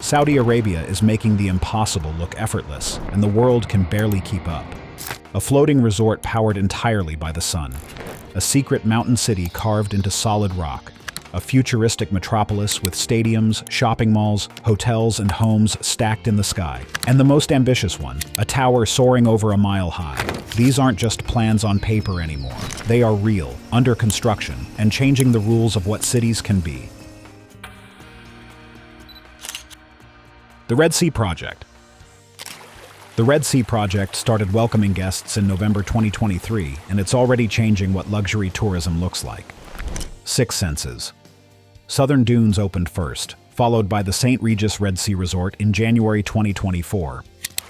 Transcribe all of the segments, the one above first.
Saudi Arabia is making the impossible look effortless, and the world can barely keep up. A floating resort powered entirely by the sun. A secret mountain city carved into solid rock. A futuristic metropolis with stadiums, shopping malls, hotels, and homes stacked in the sky. And the most ambitious one, a tower soaring over a mile high. These aren't just plans on paper anymore. They are real, under construction, and changing the rules of what cities can be. The Red Sea Project. The Red Sea Project started welcoming guests in November 2023, and it's already changing what luxury tourism looks like. 6 senses. Southern Dunes opened first, followed by the St. Regis Red Sea Resort in January 2024.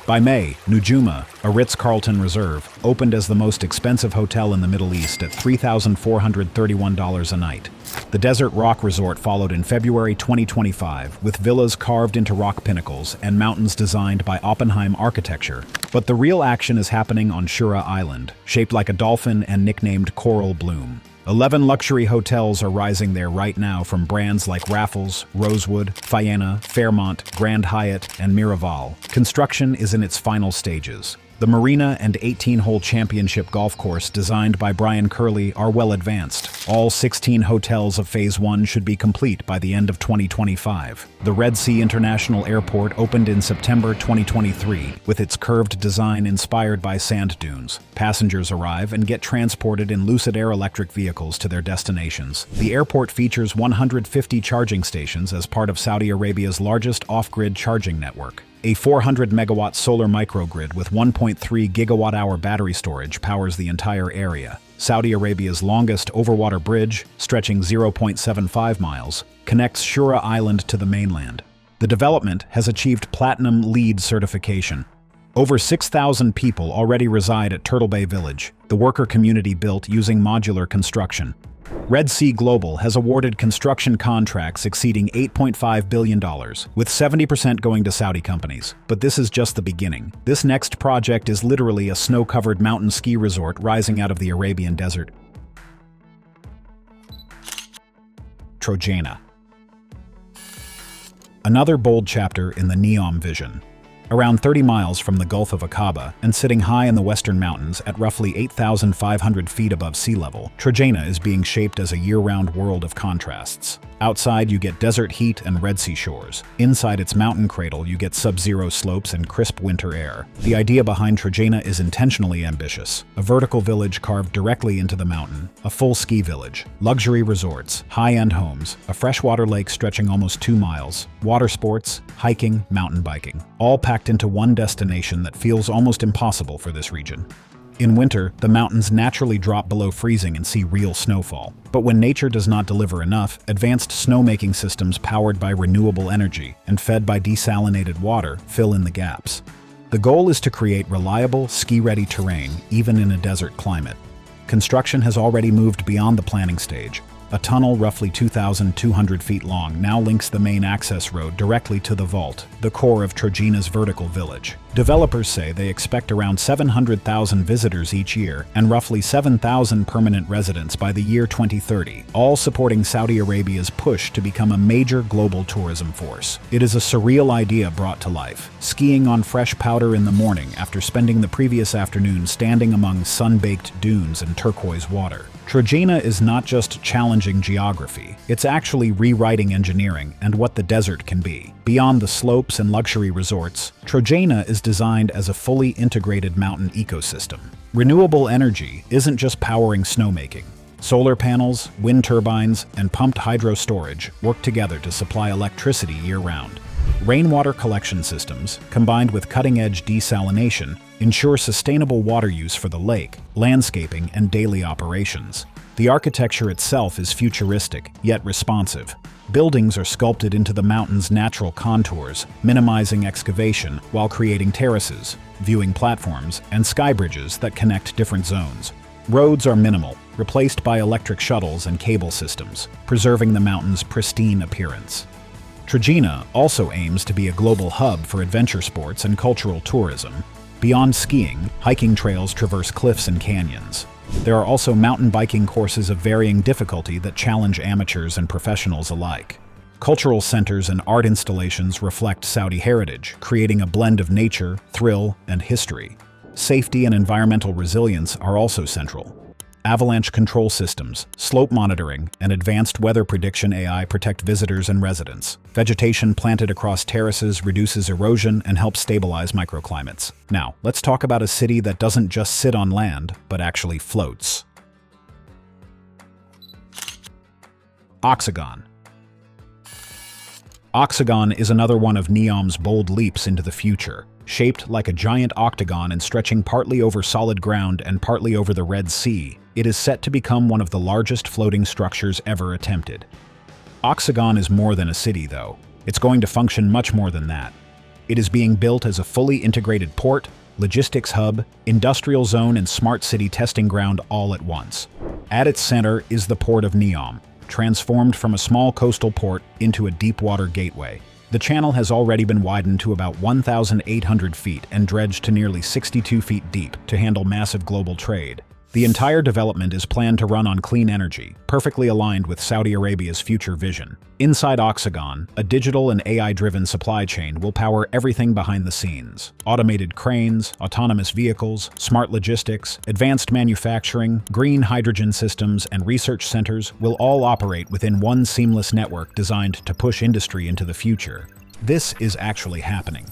By May, Nujuma, a Ritz-Carlton Reserve, opened as the most expensive hotel in the Middle East at $3,431 a night. The Desert Rock Resort followed in February 2025, with villas carved into rock pinnacles and mountains designed by Oppenheim architecture. But the real action is happening on Shura Island, shaped like a dolphin and nicknamed Coral Bloom. 11 luxury hotels are rising there right now from brands like Raffles, Rosewood, Faena, Fairmont, Grand Hyatt, and Miraval. Construction is in its final stages. The Marina and 18-hole championship golf course designed by Brian Curley are well advanced. All 16 hotels of Phase 1 should be complete by the end of 2025. The Red Sea International Airport opened in September 2023, with its curved design inspired by sand dunes. Passengers arrive and get transported in Lucid Air electric vehicles to their destinations. The airport features 150 charging stations as part of Saudi Arabia's largest off-grid charging network. A 400-megawatt solar microgrid with 1.3 gigawatt-hour battery storage powers the entire area. Saudi Arabia's longest overwater bridge, stretching 0.75 miles, connects Shura Island to the mainland. The development has achieved Platinum LEED certification. Over 6,000 people already reside at Turtle Bay Village, the worker community built using modular construction. Red Sea Global has awarded construction contracts exceeding $8.5 billion, with 70% going to Saudi companies. But this is just the beginning. This next project is literally a snow-covered mountain ski resort rising out of the Arabian desert. Trojana. Another bold chapter in the NEOM vision. Around 30 miles from the Gulf of Aqaba and sitting high in the western mountains at roughly 8,500 feet above sea level, Trojana is being shaped as a year-round world of contrasts. Outside, you get desert heat and Red Sea shores. Inside its mountain cradle, you get sub-zero slopes and crisp winter air. The idea behind Trojana is intentionally ambitious. A vertical village carved directly into the mountain, a full ski village, luxury resorts, high-end homes, a freshwater lake stretching almost 2 miles, water sports, hiking, mountain biking, all packed into one destination that feels almost impossible for this region. In winter, the mountains naturally drop below freezing and see real snowfall. But when nature does not deliver enough, advanced snowmaking systems powered by renewable energy and fed by desalinated water fill in the gaps. The goal is to create reliable, ski-ready terrain, even in a desert climate. Construction has already moved beyond the planning stage. A tunnel roughly 2,200 feet long now links the main access road directly to the vault, the core of Trojana's vertical village. Developers say they expect around 700,000 visitors each year and roughly 7,000 permanent residents by the year 2030, all supporting Saudi Arabia's push to become a major global tourism force. It is a surreal idea brought to life, skiing on fresh powder in the morning after spending the previous afternoon standing among sun-baked dunes and turquoise water. Trojana is not just challenging geography, it's actually rewriting engineering and what the desert can be. Beyond the slopes and luxury resorts, Trojana is designed as a fully integrated mountain ecosystem. Renewable energy isn't just powering snowmaking. Solar panels, wind turbines, and pumped hydro storage work together to supply electricity year-round. Rainwater collection systems, combined with cutting-edge desalination, ensure sustainable water use for the lake, landscaping, and daily operations. The architecture itself is futuristic, yet responsive. Buildings are sculpted into the mountain's natural contours, minimizing excavation while creating terraces, viewing platforms, and sky bridges that connect different zones. Roads are minimal, replaced by electric shuttles and cable systems, preserving the mountain's pristine appearance. Trojana also aims to be a global hub for adventure sports and cultural tourism. Beyond skiing, hiking trails traverse cliffs and canyons. There are also mountain biking courses of varying difficulty that challenge amateurs and professionals alike. Cultural centers and art installations reflect Saudi heritage, creating a blend of nature, thrill, and history. Safety and environmental resilience are also central. Avalanche control systems, slope monitoring, and advanced weather prediction AI protect visitors and residents. Vegetation planted across terraces reduces erosion and helps stabilize microclimates. Now, let's talk about a city that doesn't just sit on land, but actually floats. Oxagon. Oxagon is another one of NEOM's bold leaps into the future. Shaped like a giant octagon and stretching partly over solid ground and partly over the Red Sea, it is set to become one of the largest floating structures ever attempted. Oxagon is more than a city, though. It's going to function much more than that. It is being built as a fully integrated port, logistics hub, industrial zone, and smart city testing ground all at once. At its center is the port of NEOM, transformed from a small coastal port into a deep-water gateway. The channel has already been widened to about 1,800 feet and dredged to nearly 62 feet deep to handle massive global trade. The entire development is planned to run on clean energy, perfectly aligned with Saudi Arabia's future vision. Inside Oxagon, a digital and AI-driven supply chain will power everything behind the scenes. Automated cranes, autonomous vehicles, smart logistics, advanced manufacturing, green hydrogen systems, and research centers will all operate within one seamless network designed to push industry into the future. This is actually happening.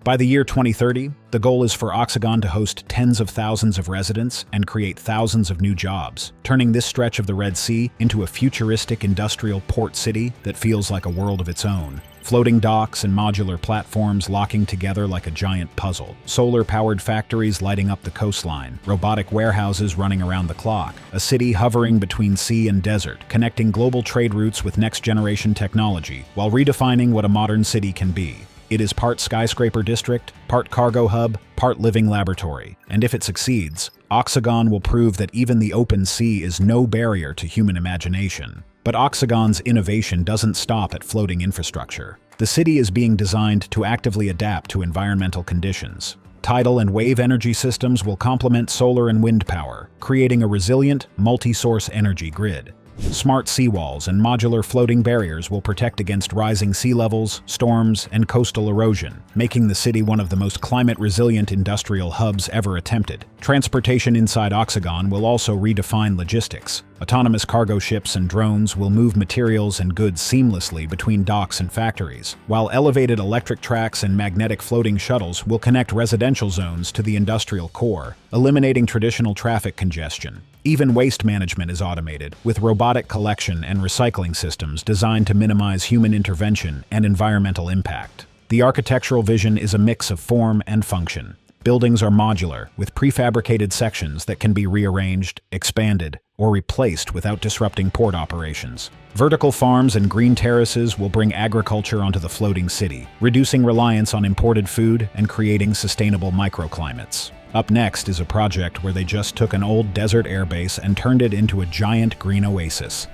By the year 2030, the goal is for Oxagon to host tens of thousands of residents and create thousands of new jobs, turning this stretch of the Red Sea into a futuristic industrial port city that feels like a world of its own. Floating docks and modular platforms locking together like a giant puzzle. Solar-powered factories lighting up the coastline. Robotic warehouses running around the clock. A city hovering between sea and desert, connecting global trade routes with next-generation technology, while redefining what a modern city can be. It is part skyscraper district, part cargo hub, part living laboratory. And if it succeeds, Oxagon will prove that even the open sea is no barrier to human imagination. But Oxagon's innovation doesn't stop at floating infrastructure. The city is being designed to actively adapt to environmental conditions. Tidal and wave energy systems will complement solar and wind power, creating a resilient, multi-source energy grid. Smart seawalls and modular floating barriers will protect against rising sea levels, storms, and coastal erosion, making the city one of the most climate-resilient industrial hubs ever attempted. Transportation inside Oxagon will also redefine logistics. Autonomous cargo ships and drones will move materials and goods seamlessly between docks and factories, while elevated electric tracks and magnetic floating shuttles will connect residential zones to the industrial core, eliminating traditional traffic congestion. Even waste management is automated, with robotic collection and recycling systems designed to minimize human intervention and environmental impact. The architectural vision is a mix of form and function. Buildings are modular, with prefabricated sections that can be rearranged, expanded, or replaced without disrupting port operations. Vertical farms and green terraces will bring agriculture onto the floating city, reducing reliance on imported food and creating sustainable microclimates. Up next is a project where they just took an old desert airbase and turned it into a giant green oasis.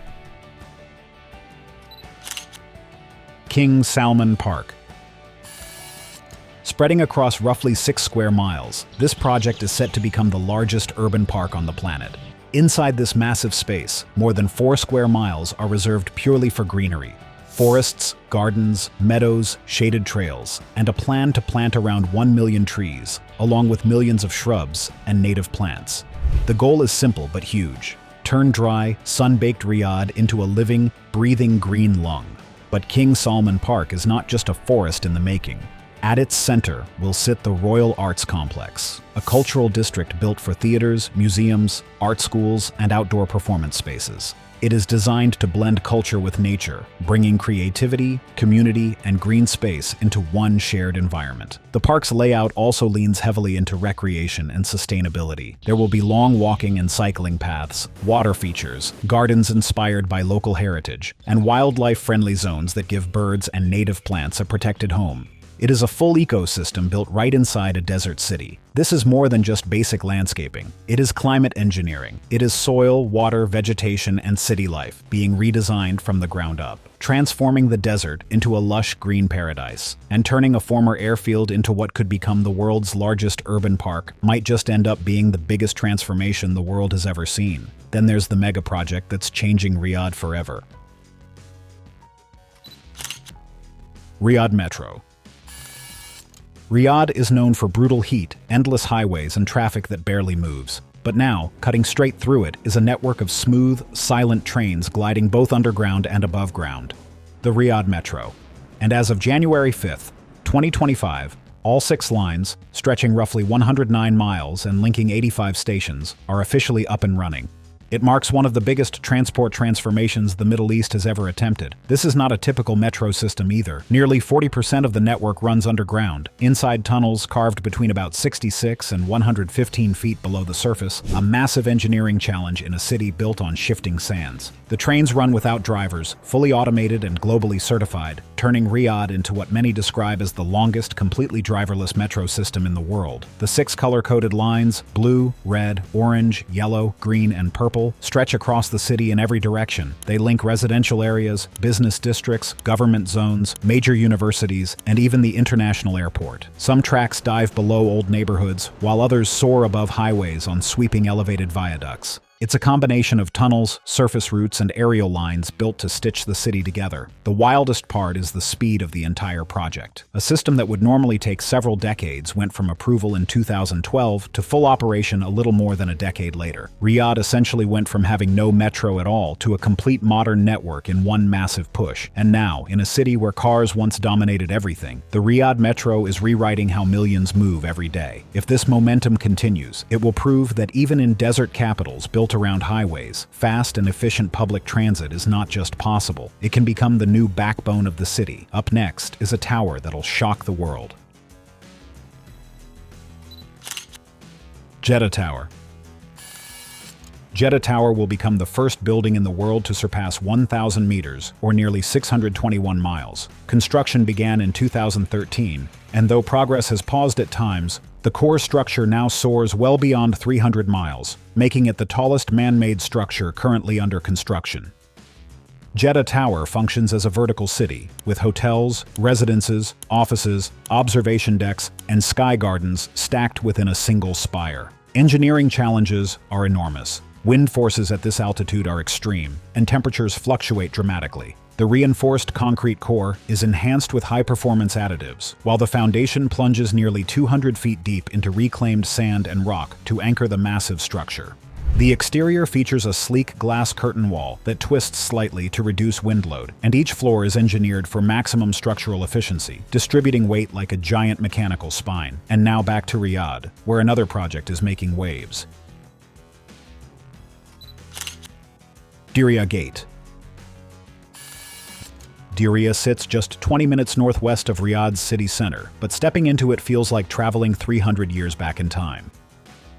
King Salman Park. Spreading across roughly 6 square miles, this project is set to become the largest urban park on the planet. Inside this massive space, more than 4 square miles are reserved purely for greenery. Forests, gardens, meadows, shaded trails, and a plan to plant around 1 million trees, along with millions of shrubs and native plants. The goal is simple but huge. Turn dry, sun-baked Riyadh into a living, breathing green lung. But King Salman Park is not just a forest in the making. At its center will sit the Royal Arts Complex, a cultural district built for theaters, museums, art schools, and outdoor performance spaces. It is designed to blend culture with nature, bringing creativity, community, and green space into one shared environment. The park's layout also leans heavily into recreation and sustainability. There will be long walking and cycling paths, water features, gardens inspired by local heritage, and wildlife-friendly zones that give birds and native plants a protected home. It is a full ecosystem built right inside a desert city. This is more than just basic landscaping. It is climate engineering. It is soil, water, vegetation, and city life being redesigned from the ground up, transforming the desert into a lush green paradise. And turning a former airfield into what could become the world's largest urban park might just end up being the biggest transformation the world has ever seen. Then there's the mega project that's changing Riyadh forever. Riyadh Metro. Riyadh is known for brutal heat, endless highways, and traffic that barely moves. But now, cutting straight through it is a network of smooth, silent trains gliding both underground and above ground. The Riyadh Metro. And as of January 5th, 2025, all 6 lines, stretching roughly 109 miles and linking 85 stations, are officially up and running. It marks one of the biggest transport transformations the Middle East has ever attempted. This is not a typical metro system either. Nearly 40% of the network runs underground, inside tunnels carved between about 66 and 115 feet below the surface, a massive engineering challenge in a city built on shifting sands. The trains run without drivers, fully automated and globally certified, turning Riyadh into what many describe as the longest completely driverless metro system in the world. The 6 color-coded lines, blue, red, orange, yellow, green, and purple, stretch across the city in every direction. They link residential areas, business districts, government zones, major universities, and even the international airport. Some tracks dive below old neighborhoods, while others soar above highways on sweeping elevated viaducts. It's a combination of tunnels, surface routes, and aerial lines built to stitch the city together. The wildest part is the speed of the entire project. A system that would normally take several decades went from approval in 2012 to full operation a little more than a decade later. Riyadh essentially went from having no metro at all to a complete modern network in one massive push. And now, in a city where cars once dominated everything, the Riyadh Metro is rewriting how millions move every day. If this momentum continues, it will prove that even in desert capitals built around highways, fast and efficient public transit is not just possible, it can become the new backbone of the city. Up next is a tower that'll shock the world. Jeddah Tower. Jeddah Tower will become the first building in the world to surpass 1,000 meters, or nearly 621 miles. Construction began in 2013, and though progress has paused at times, the core structure now soars well beyond 300 miles, making it the tallest man-made structure currently under construction. Jeddah Tower functions as a vertical city, with hotels, residences, offices, observation decks, and sky gardens stacked within a single spire. Engineering challenges are enormous. Wind forces at this altitude are extreme, and temperatures fluctuate dramatically. The reinforced concrete core is enhanced with high-performance additives, while the foundation plunges nearly 200 feet deep into reclaimed sand and rock to anchor the massive structure. The exterior features a sleek glass curtain wall that twists slightly to reduce wind load, and each floor is engineered for maximum structural efficiency, distributing weight like a giant mechanical spine. And now back to Riyadh, where another project is making waves. Diriyah Gate. Diriyah sits just 20 minutes northwest of Riyadh's city center, but stepping into it feels like traveling 300 years back in time.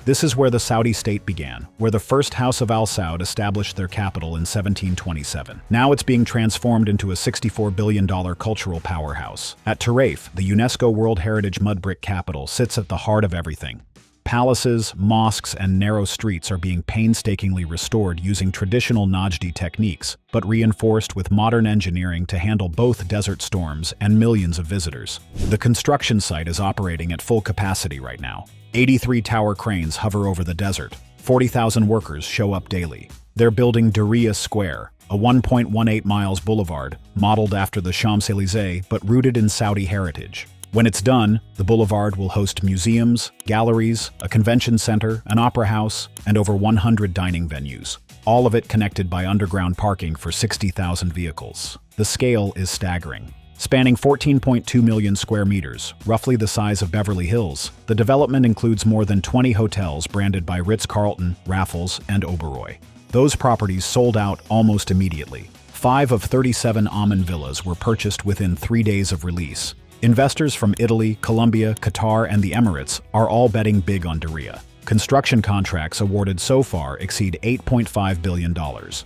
This is where the Saudi state began, where the first House of Al Saud established their capital in 1727. Now it's being transformed into a $64 billion cultural powerhouse. At Tarif, the UNESCO World Heritage mud brick capital sits at the heart of everything. Palaces, mosques, and narrow streets are being painstakingly restored using traditional Najdi techniques, but reinforced with modern engineering to handle both desert storms and millions of visitors. The construction site is operating at full capacity right now. 83 tower cranes hover over the desert. 40,000 workers show up daily. They're building Diriyah Square, a 1.18 miles boulevard, modeled after the Champs-Élysées but rooted in Saudi heritage. When it's done, the boulevard will host museums, galleries, a convention center, an opera house, and over 100 dining venues. All of it connected by underground parking for 60,000 vehicles. The scale is staggering. Spanning 14.2 million square meters, roughly the size of Beverly Hills, the development includes more than 20 hotels branded by Ritz-Carlton, Raffles, and Oberoi. Those properties sold out almost immediately. 5 of 37 Aman villas were purchased within 3 days of release. Investors from Italy, Colombia, Qatar, and the Emirates are all betting big on Diriyah. Construction contracts awarded so far exceed $8.5 billion,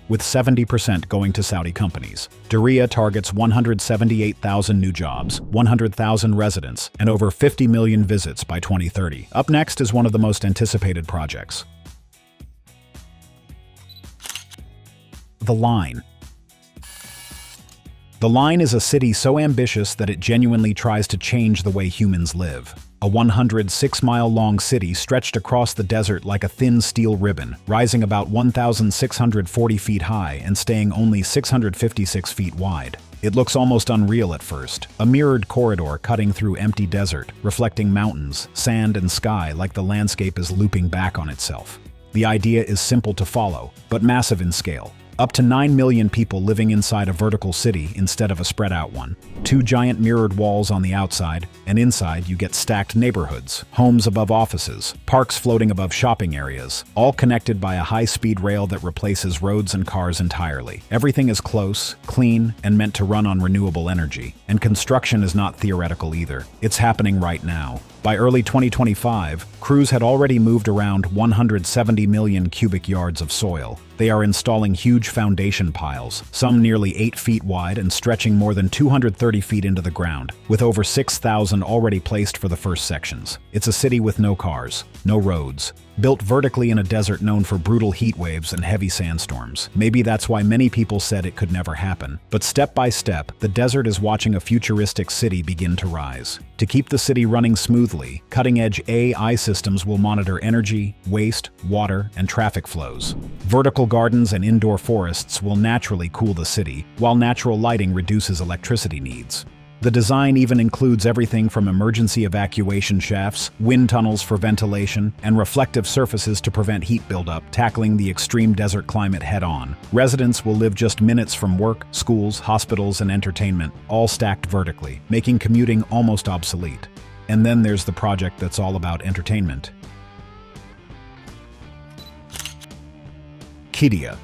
with 70% going to Saudi companies. Diriyah targets 178,000 new jobs, 100,000 residents, and over 50 million visits by 2030. Up next is one of the most anticipated projects. The Line. The Line is a city so ambitious that it genuinely tries to change the way humans live. A 106-mile-long city stretched across the desert like a thin steel ribbon, rising about 1,640 feet high and staying only 656 feet wide. It looks almost unreal at first, a mirrored corridor cutting through empty desert, reflecting mountains, sand, and sky like the landscape is looping back on itself. The idea is simple to follow, but massive in scale. Up to 9 million people living inside a vertical city instead of a spread-out one. 2 giant mirrored walls on the outside, and inside you get stacked neighborhoods, homes above offices, parks floating above shopping areas, all connected by a high-speed rail that replaces roads and cars entirely. Everything is close, clean, and meant to run on renewable energy. And construction is not theoretical either. It's happening right now. By early 2025, crews had already moved around 170 million cubic yards of soil. They are installing huge foundation piles, some nearly 8 feet wide and stretching more than 230 feet into the ground, with over 6,000 already placed for the first sections. It's a city with no cars, no roads, built vertically in a desert known for brutal heat waves and heavy sandstorms. Maybe that's why many people said it could never happen. But step by step, the desert is watching a futuristic city begin to rise. To keep the city running smoothly, cutting-edge AI systems will monitor energy, waste, water, and traffic flows. Vertical gardens and indoor forests will naturally cool the city, while natural lighting reduces electricity needs. The design even includes everything from emergency evacuation shafts, wind tunnels for ventilation, and reflective surfaces to prevent heat buildup, tackling the extreme desert climate head-on. Residents will live just minutes from work, schools, hospitals, and entertainment, all stacked vertically, making commuting almost obsolete. And then there's the project that's all about entertainment. Qiddiya.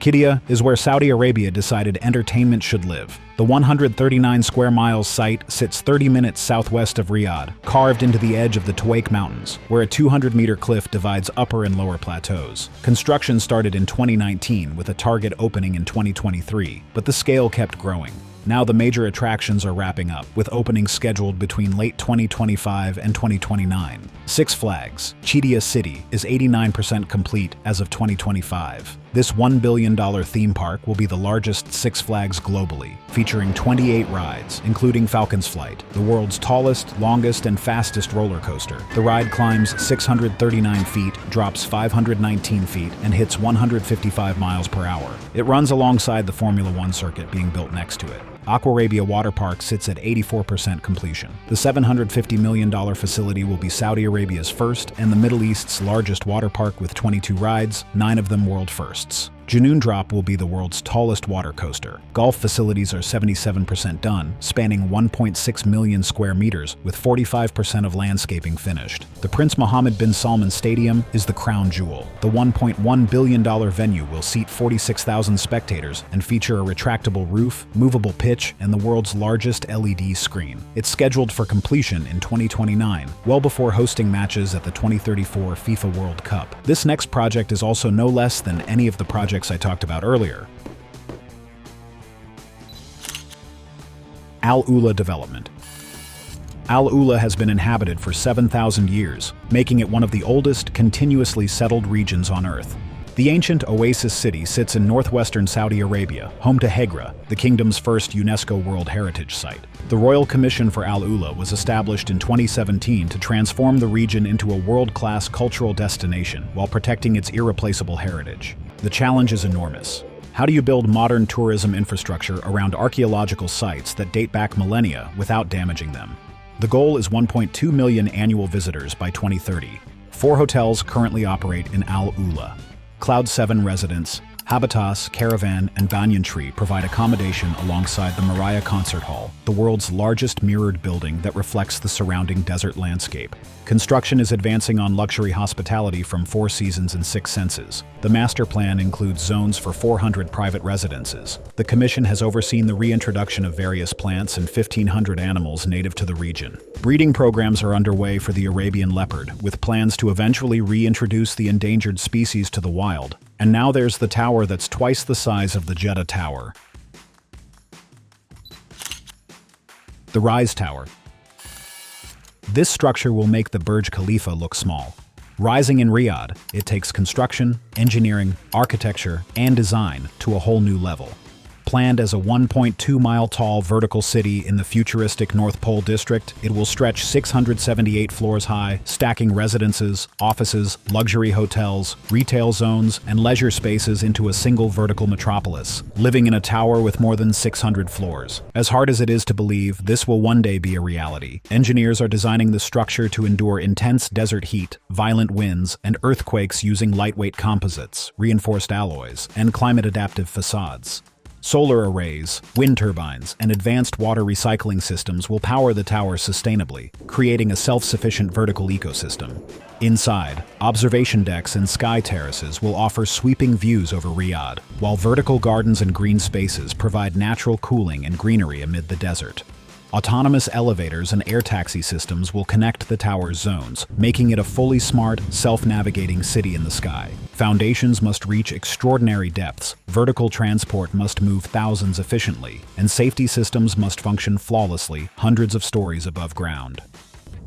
Qiddiya is where Saudi Arabia decided entertainment should live. The 139 square miles site sits 30 minutes southwest of Riyadh, carved into the edge of the Tuwaiq Mountains, where a 200-meter cliff divides upper and lower plateaus. Construction started in 2019 with a target opening in 2023, but the scale kept growing. Now the major attractions are wrapping up, with openings scheduled between late 2025 and 2029. Six Flags, Qiddiya City, is 89% complete as of 2025. This $1 billion theme park will be the largest Six Flags globally, featuring 28 rides, including Falcon's Flight, the world's tallest, longest, and fastest roller coaster. The ride climbs 639 feet, drops 519 feet, and hits 155 miles per hour. It runs alongside the Formula One circuit being built next to it. Aquarabia Water Park sits at 84% completion. The $750 million facility will be Saudi Arabia's first and the Middle East's largest water park with 22 rides, 9 of them world firsts. Junoon Drop will be the world's tallest water coaster. Golf facilities are 77% done, spanning 1.6 million square meters, with 45% of landscaping finished. The Prince Mohammed bin Salman Stadium is the crown jewel. The $1.1 billion venue will seat 46,000 spectators and feature a retractable roof, movable pitch, and the world's largest LED screen. It's scheduled for completion in 2029, well before hosting matches at the 2034 FIFA World Cup. This next project is also no less than any of the projects I talked about earlier. AlUla development. AlUla has been inhabited for 7,000 years, making it one of the oldest continuously settled regions on Earth. The ancient oasis city sits in northwestern Saudi Arabia, home to Hegra, the kingdom's first UNESCO World Heritage Site. The Royal Commission for AlUla was established in 2017 to transform the region into a world-class cultural destination while protecting its irreplaceable heritage. The challenge is enormous. How do you build modern tourism infrastructure around archaeological sites that date back millennia without damaging them? The goal is 1.2 million annual visitors by 2030. 4 hotels currently operate in AlUla. Cloud 7 residents, Habitas, Caravan, and Banyan Tree provide accommodation alongside the Maraya Concert Hall, the world's largest mirrored building that reflects the surrounding desert landscape. Construction is advancing on luxury hospitality from 4 Seasons and 6 Senses. The master plan includes zones for 400 private residences. The Commission has overseen the reintroduction of various plants and 1,500 animals native to the region. Breeding programs are underway for the Arabian leopard, with plans to eventually reintroduce the endangered species to the wild. And now there's the tower that's twice the size of the Jeddah Tower. The Rise Tower. This structure will make the Burj Khalifa look small. Rising in Riyadh, it takes construction, engineering, architecture, and design to a whole new level. Planned as a 1.2-mile-tall vertical city in the futuristic North Pole district, it will stretch 678 floors high, stacking residences, offices, luxury hotels, retail zones, and leisure spaces into a single vertical metropolis, living in a tower with more than 600 floors. As hard as it is to believe, this will one day be a reality. Engineers are designing the structure to endure intense desert heat, violent winds, and earthquakes using lightweight composites, reinforced alloys, and climate-adaptive facades. Solar arrays, wind turbines, and advanced water recycling systems will power the tower sustainably, creating a self-sufficient vertical ecosystem. Inside, observation decks and sky terraces will offer sweeping views over Riyadh, while vertical gardens and green spaces provide natural cooling and greenery amid the desert. Autonomous elevators and air taxi systems will connect the tower's zones, making it a fully smart, self-navigating city in the sky. Foundations must reach extraordinary depths, vertical transport must move thousands efficiently, and safety systems must function flawlessly, hundreds of stories above ground.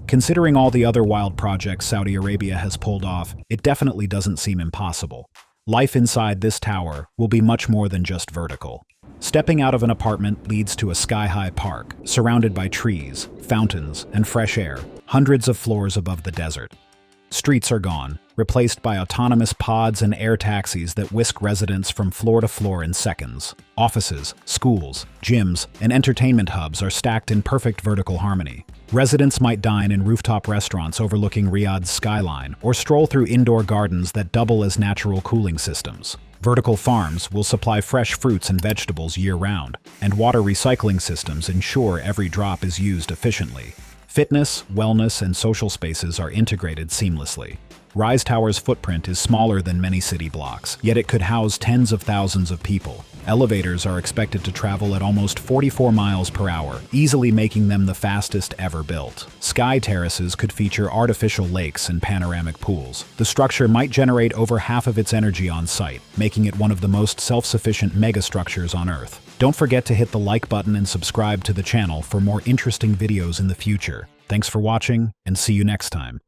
Considering all the other wild projects Saudi Arabia has pulled off, it definitely doesn't seem impossible. Life inside this tower will be much more than just vertical. Stepping out of an apartment leads to a sky-high park, surrounded by trees, fountains, and fresh air, hundreds of floors above the desert. Streets are gone, replaced by autonomous pods and air taxis that whisk residents from floor to floor in seconds. Offices, schools, gyms, and entertainment hubs are stacked in perfect vertical harmony. Residents might dine in rooftop restaurants overlooking Riyadh's skyline, or stroll through indoor gardens that double as natural cooling systems. Vertical farms will supply fresh fruits and vegetables year-round, and water recycling systems ensure every drop is used efficiently. Fitness, wellness, and social spaces are integrated seamlessly. Rise Tower's footprint is smaller than many city blocks, yet it could house tens of thousands of people. Elevators are expected to travel at almost 44 miles per hour, easily making them the fastest ever built. Sky terraces could feature artificial lakes and panoramic pools. The structure might generate over half of its energy on site, making it one of the most self-sufficient megastructures on Earth. Don't forget to hit the like button and subscribe to the channel for more interesting videos in the future. Thanks for watching, and see you next time.